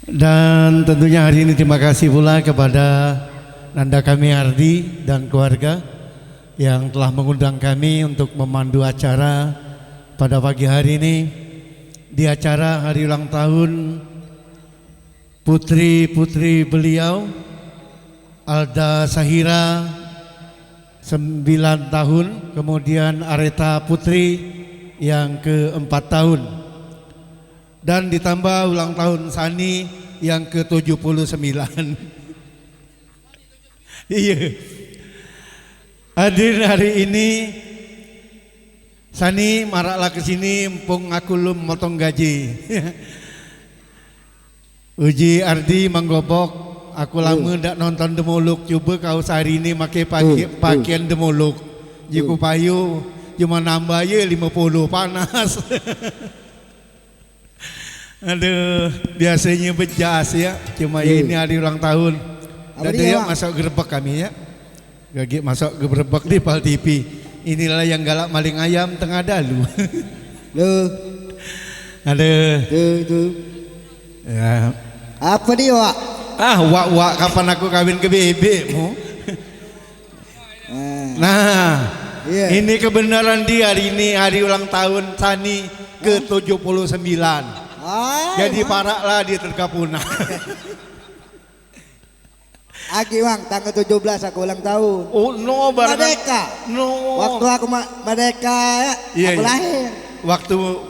Dan tentunya hari ini terima kasih pula kepada Nanda kami Ardi dan keluarga yang telah mengundang kami untuk memandu acara pada pagi hari ini di acara hari ulang tahun putri-putri beliau Alda Sahira 9 tahun, kemudian Areta Putri yang ke-4 tahun, dan ditambah ulang tahun Sani yang ke-79. Iya. Hadir hari ini Sani maraklah ke sini mumpung aku belum motong gaji. Uji Ardi menggobok. Aku lama ndak nonton Demoluk, coba kau sehari ini pakai pakaian Demoluk. Jiku payu cuma nambah ya 50 panas. Aduh, biasanya bejas ya, cuma ya ini hari ulang tahun. Dan dia masuk gerbek kami ya. Gagi masuk gerbek di Pal TV. Inilah yang galak maling ayam tengah dalu. Loh. Aduh. Tuh. Ya. Apa dia, Wak? Wak kapan aku kawin ke bebekmu? Nah, iya. Ini kebenaran dia hari ini hari ulang tahun Sani ke-79. Jadi paraklah dia tergapuna. Aki Wang, tanggal 17 aku ulang tahun. Oh no, Merdeka. No. Waktu aku merdeka ya, Iya, aku iya. lahir.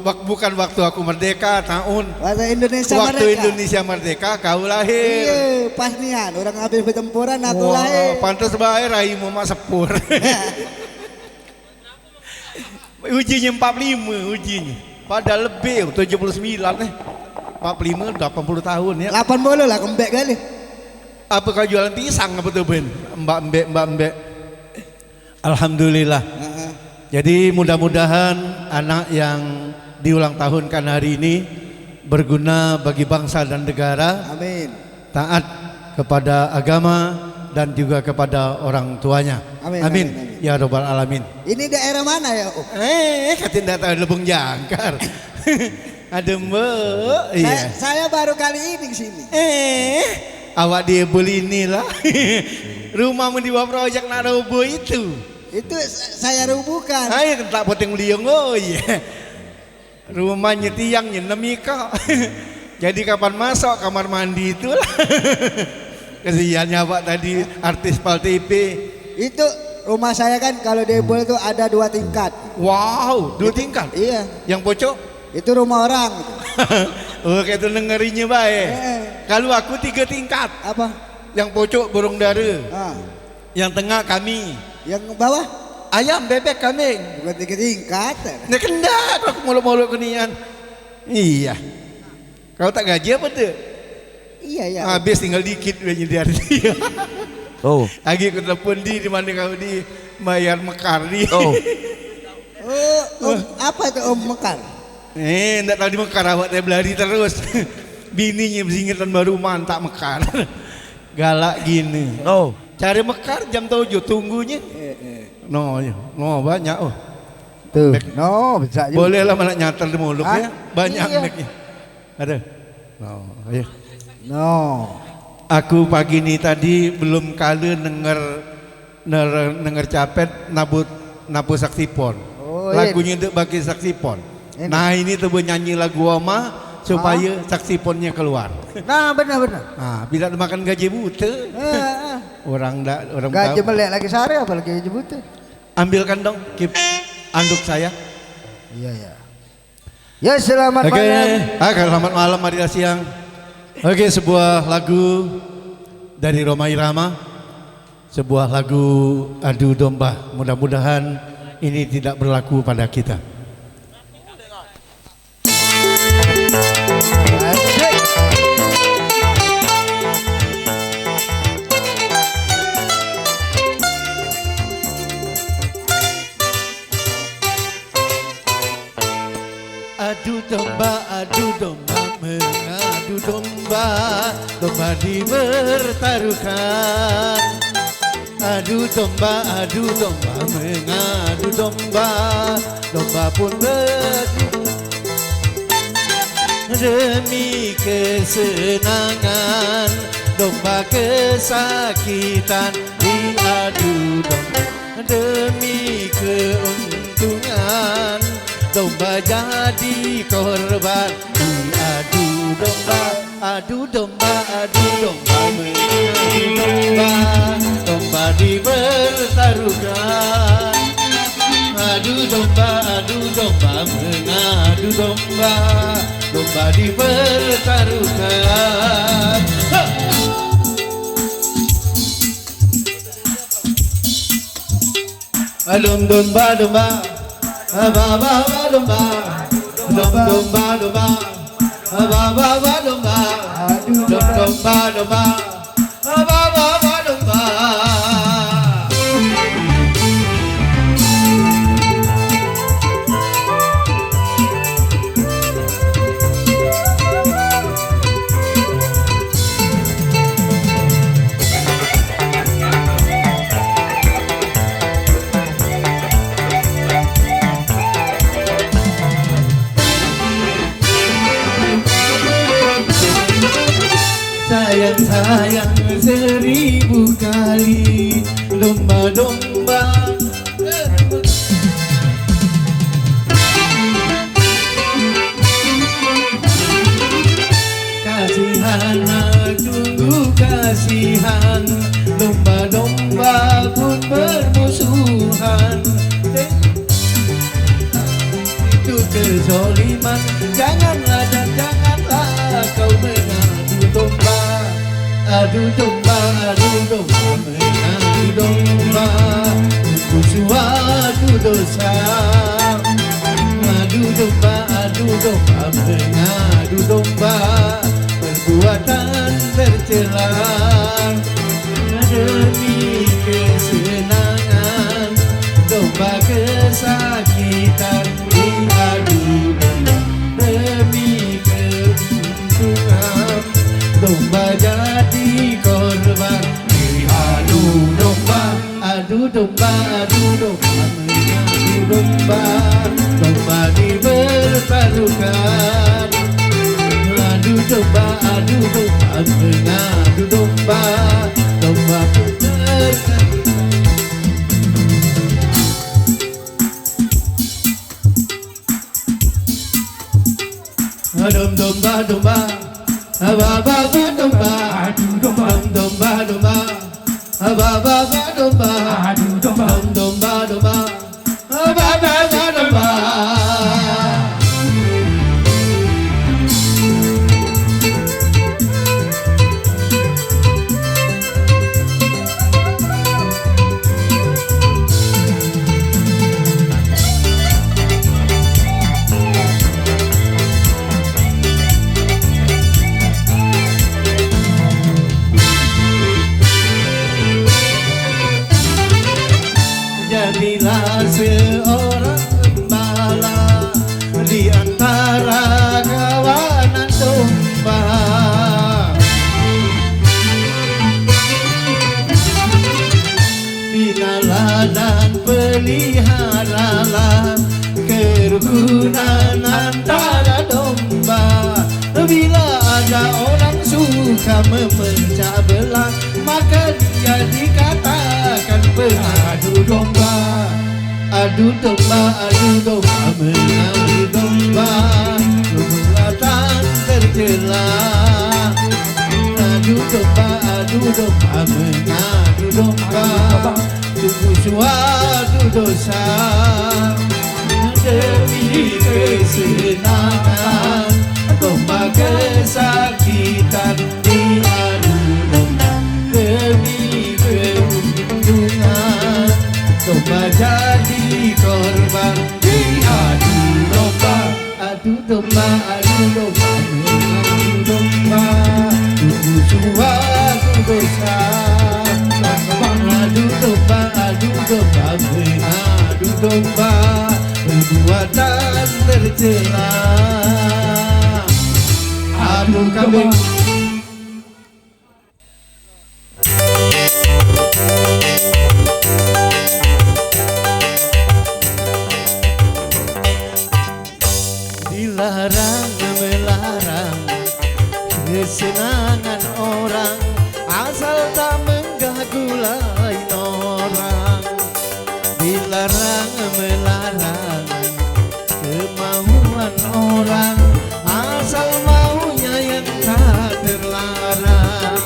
Bukan waktu aku merdeka tahun. Waktu Indonesia Waktu merdeka. Indonesia merdeka kau lahir. Iya, pas nian orang habis pertempuran aku Wah, lahir. pantas baik raimu mak sepur. Ujinya 45 ujinya. Padahal lebih 79 nih. 45 80 tahun ya. 80 lah kembek kali. Apa kau jualan pisang apa tuh Ben? Mbak. Alhamdulillah. Jadi mudah-mudahan anak yang diulang tahunkan hari ini berguna bagi bangsa dan negara. Amin. Taat kepada agama dan juga kepada orang tuanya. Amin. Ya Rabbal Alamin. Ini daerah mana ya? Katin datang Lebong Jangkar. Ada mbak. Iya. Saya baru kali ini ke sini. Awak dia beli inilah. Rumahmu di bawah proyek nak roboh itu. Itu saya rubuhkan. Ayo tak potong liang. Oh iya. Rumahnya tiangnya nemika. Jadi kapan masuk kamar mandi itulah. Kesiannya Pak tadi artis Pal TV. Itu rumah saya kan kalau di Ebol itu ada 2 tingkat. Wow, 2 tingkat. Iya. Yang pojok? Itu rumah orang. Oh kayak itu dengerinya baik. Kalau aku 3 tingkat. Apa? Yang pojok burung dara. Yang tengah kami. Yang bawah? Ayam, bebek, kambing. Bukan 3 tingkat. Nah kendak aku molok-molok kenian. Iya. Kau tak gaji apa tuh? Iya. Habis tinggal dikit banyak di Ardi. Oh. Lagi aku telepon di mana kau di bayar mekar di. Oh. Apa itu Om Mekar? Enggak tahu di mekar awak teh belari terus. Bininya bersingatan baru mantak mekar. Galak gini. Oh. Cari mekar jam 7 tunggunya. No banyak Tuh. No, bisa juga. Boleh lah mana nyatar di mulut ya. Banyak iya. neknya. Ada. No, ya. No. Aku pagi ini tadi belum kali denger capet nabu saksifon. Lagunya itu bagi saksifon. Nah ini tuh nyanyi lagu Oma supaya saksifonnya keluar. Nah benar. Nah bila makan gaji buta. Orang Gaji tahu. melek lagi sehari apalagi gaji buta. Ambilkan dong kip anduk saya. Iya. Ya selamat Oke. malam. Selamat malam hari siang. Oke, sebuah lagu dari Rhoma Irama. Sebuah lagu adu domba. Mudah-mudahan ini tidak berlaku pada kita. Adu domba, mengadu domba, domba dibertaruhkan. Adu domba, mengadu domba, domba pun beradu. demi kesenangan, domba kesakitan diadu domba, demi keuntungan, domba jadi korban diadu domba, adu domba, adu domba, mengadu domba, domba dipertaruhkan. Adu domba, mengadu domba, domba dipertaruhkan. Dom domba domba, ba ba ba domba, dom domba domba, ba ba ba domba, dom domba domba, ba ba ba domba. Sayang-sayang 1000 kali, domba-domba kasihan, tunggu kasihan, domba-domba pun bermusuhan. Itu kezoliman, janganlah dan janganlah kau mengadu domba. Adu domba, mengadu domba, itu suatu dosa. Adu domba, mengadu domba, perbuatan tercela. Demi kesenangan, domba kesakitan diadu domba, demi keuntungan, domba jadi korban diadu domba, adu domba, mengadu domba, domba dipertaruhkan. Adu domba, mengadu domba, domba bertaruhkan. Dom domba domba, ba ba ba domba, adu domba, domba domba, ba ba ba domba, adu domba, domba domba, ba ba ba domba. Jadilah seorang gembala di antara kawanan domba. Binalah dan peliharalah kerukunan antara domba. Bila ada orang suka memecah belah, maka dia dikatakan pengadu domba. Adu domba, mengadu domba, perbuatan tercela. Adu domba, mengadu domba, sungguh suatu dosa. Demi kesenangan, domba kesakitan diadu domba, demi keuntungan, domba jadi korban diadu domba. Adu domba, mengadu domba, sungguh suatu dosa. Adu domba, mengadu domba, perbuatan tercela. Adu kambing. Dilarang melarang kesenangan orang asal tak mengganggu lain orang. Dilarang melarang kemauan orang asal maunya yang tak terlarang.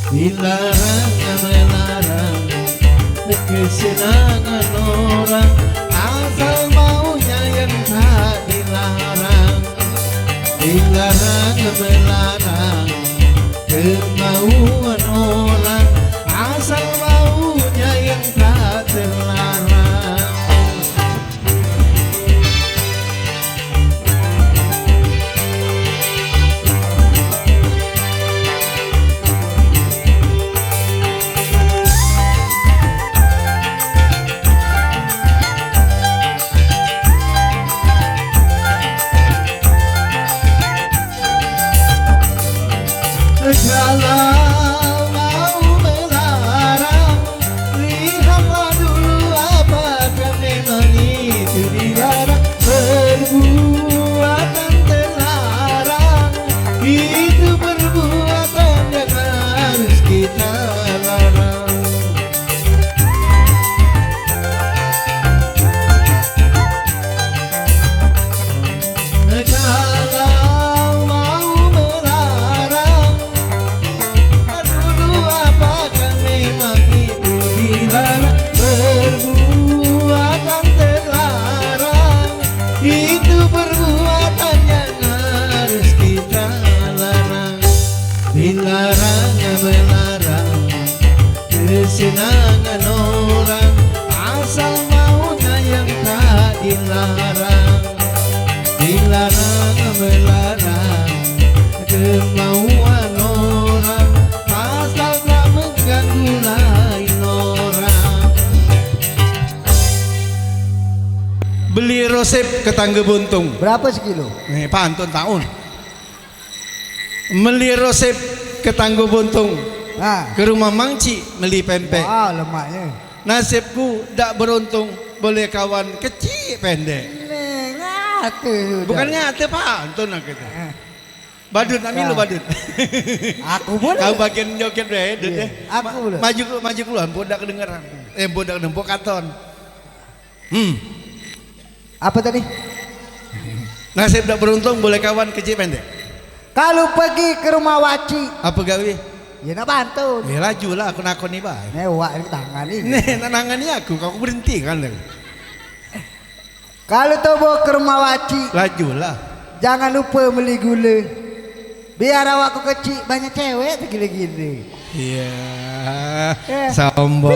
Dilarang melarang kesenangan orang asal maunya yang tak dilarang. Dilarang melarang kemauan orang asal maunya yang tak terlarang. Kalau mau melarang, lihatlah dulu apakah memang itu dilarang. Perbuatan terlarang, itu perbuatan yang harus kita larang. Kalau mau melarang, apakah memang itu dilarang. Perbuatan terlarang, itu perbuatan yang harus kita larang. Dilarang melarang kesenangan orang asal maunya yang tak dilarang. Dilarang melarang kemauan orang asal tak mengganggu lain orang. Beli resep ke Tangga Buntung. Berapa sekilo? Pantun tahun. Beli resep ke Tangga Buntung. Nah, Ke rumah Mangci beli pempek. wah lemaknya. Nasibku tak beruntung, boleh kawan kecil pendek. Ngate sudah. Bukan ngate pantun aku itu. Badut nak milu badut. Aku boleh. Kau bagian joget deh, deh. Aku boleh. Maju keluar, bodak kedengeran. Bodak nempok katon. Apa tadi? Nasib tak beruntung, boleh kawan kecil pendek. Kalau pergi ke rumah Waci, Apa gawe? ya nak bantu. Ya laju lah, aku nakon nih baik. Newak di tangan ini. Nih, nanangani aku, kau berhenti kan? Kalau tobo ke rumah Waci, Laju lah. jangan lupa beli gula. Biar awakku kecil banyak cewek tuh gila-gila. Iya, Eh. sombong.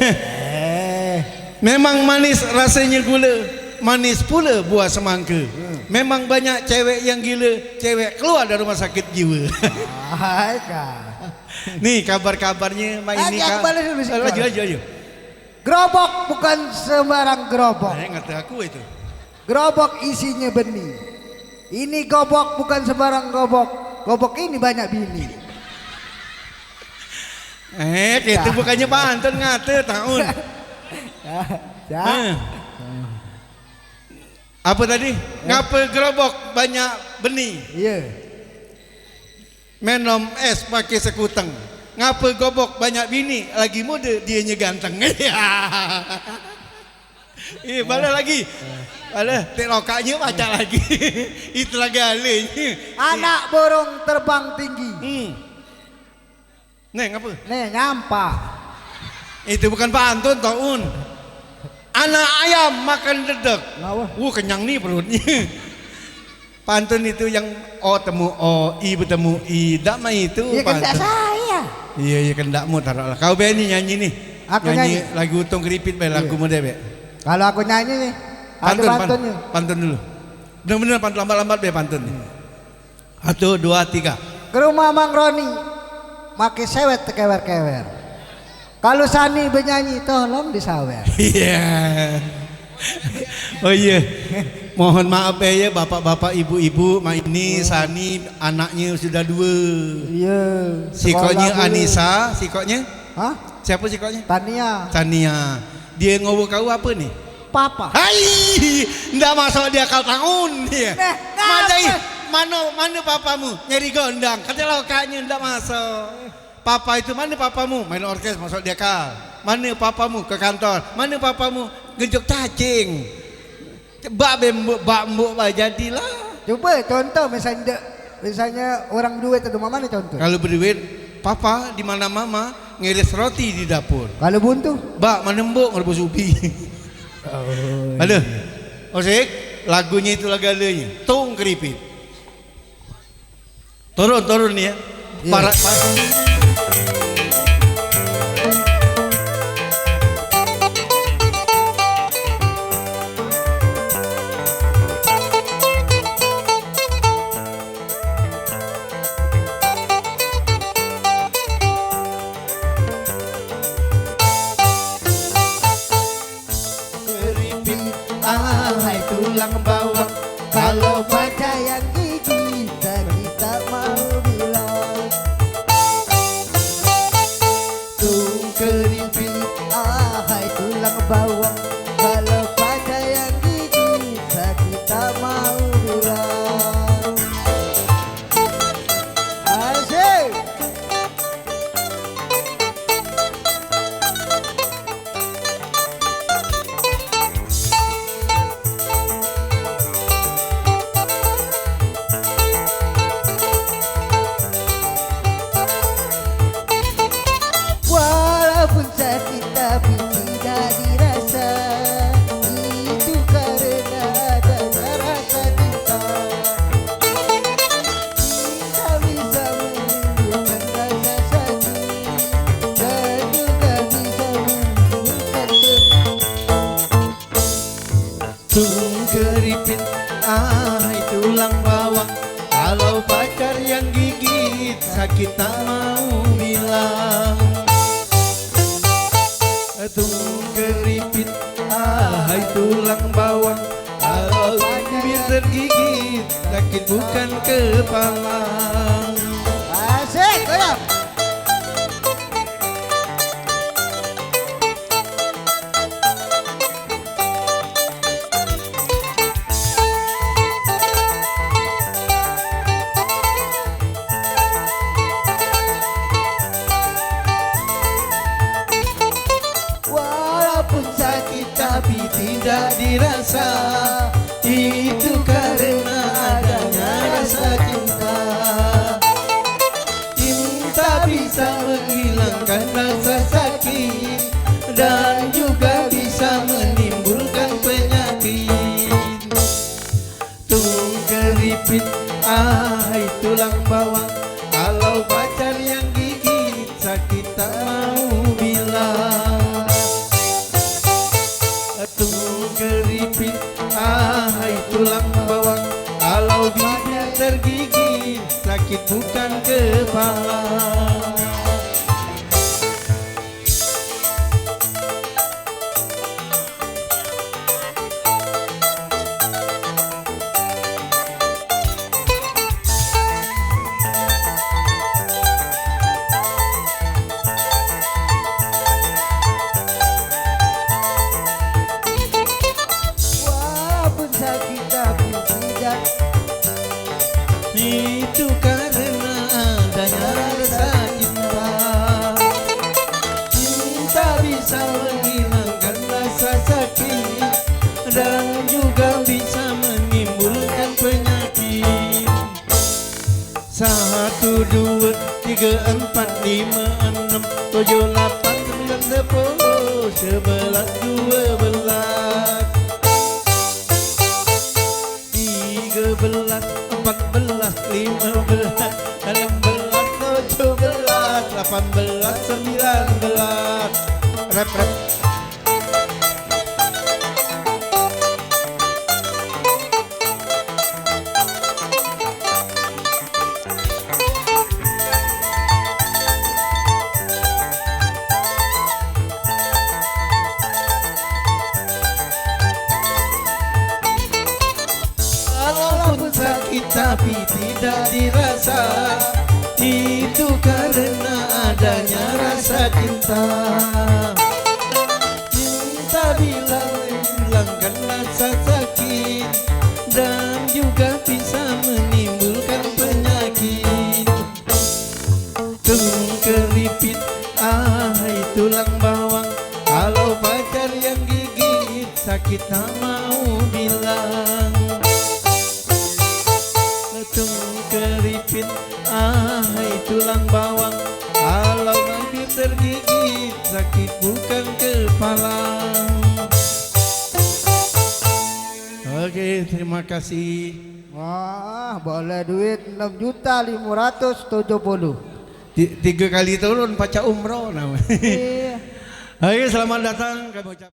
Eh, Memang manis rasanya gula, manis pula buah semangka. Memang banyak cewek yang gila, cewek keluar dari rumah sakit jiwa. hai kak. Nih kabar-kabarnya Mak ini Aku balik dulu sih. Laju. Gerobok bukan sembarang gerobok. Ngerti aku itu. Gerobok isinya benih. Ini gobok bukan sembarang gobok. Gobok ini banyak bini. Itu bukannya pantun ngate tahun. Ya. Apa tadi? Ngapa gerobok banyak benih? Iya. Minum es pakai sekuteng. Ngapa gobok banyak bini? Lagi muda dianya ganteng. Balik lagi. Balik, teknokanya baca lagi. Itu lagi alihnya. Anak burung terbang tinggi. Neng apa? Nih nyampah. Itu bukan pantun taun. Anak ayam makan dedek. Kenyang nih perutnya. Pantun itu yang O temu O, I bertemu I. Dak mah itu Ya kan pantun. saya. Iya kendakmu taruhlah. Kau be nih nyanyi nih. Aku nyanyi. Lagu Utong Keripit be lagu muda be. Kalau aku nyanyi nih, ada pantunnya. Pantun dulu. Bener-bener pantun lambat-lambat be pantun nih. 1, 2, 3. Ke rumah Mang Roni, make sewet kewer-kewer. Kalau Sani bernyanyi, tolong disawer. Iya. Oh iya. Mohon maaf ya bapak-bapak, ibu-ibu, ini Sani anaknya sudah 2. Iya. Sikonya Anissa, sikonya? Hah? Siapa sikonya? Tania. Dia ngobrol kau apa nih? Papa. Hai, ndak masuk dia kal tahun dia. Mana papamu? Nyari gondang. Kata lokanya ndak masuk. Papa itu mana papamu? Main orkes masuk dia kal. Mana papamu ke kantor? Mana papamu genjok cacing? Bak mbok jadilah. Coba contoh misalnya orang duit itu mana contoh? Kalau berduit, papa di mana mama ngiris roti di dapur. Kalau buntu? Bak mana mbok ngerebus ubi. Aduh. Osik, lagunya itu lagu alenya. Tung Keripit. Turun nih ya. Para tulang bawang Kalau baca yang gigi kita mau bilang Tung Keripit hai tulang bawang Kalau baca yang gigi kita mau bilang Asik. Walaupun sakit tapi tidak dirasa Itu karena adanya rasa cinta Cinta bisa menimbulkan rasa sakit Dan juga bisa menimbulkan Tung Keripit hai tulang bawang Kalau pacar yang gigit sakit tak mau bilang Tung Keripit hai tulang bawang Kalau bibir tergigit sakit bukan kepala. Asik, goyang. Walaupun sakit tapi tidak dirasa Itu karena adanya rasa cinta Cinta bisa menghilangkan rasa sakit Dan juga bisa menimbulkan penyakit Tung Keripit hai tulang bawang Kalau pacar yang gigit sakit tak mau bilang Tung Keripit hai tulang bawang Kalau bibir tergigit sakit bukan kepala. Walaupun sakit tapi tidak Itu karena adanya rasa cinta Cinta bisa menghilangkan rasa sakit Rep rep. Walaupun sakit tapi tidak dirasa, itu karena adanya rasa cinta. Cinta hilangkan rasa sakit dan juga bisa menimbulkan penyakit. Tulang keripit, tulang bawang, kalau pacar yang gigit sakit tak mau bilang. Tulang keripit, tulang bawang, kalau bibir tergigit sakit bukan kepala. Oke, terima kasih. Wah, boleh duit 6.570.000. 3 kali turun pacar umroh namanya. Iya. Oke, selamat datang kami ucap.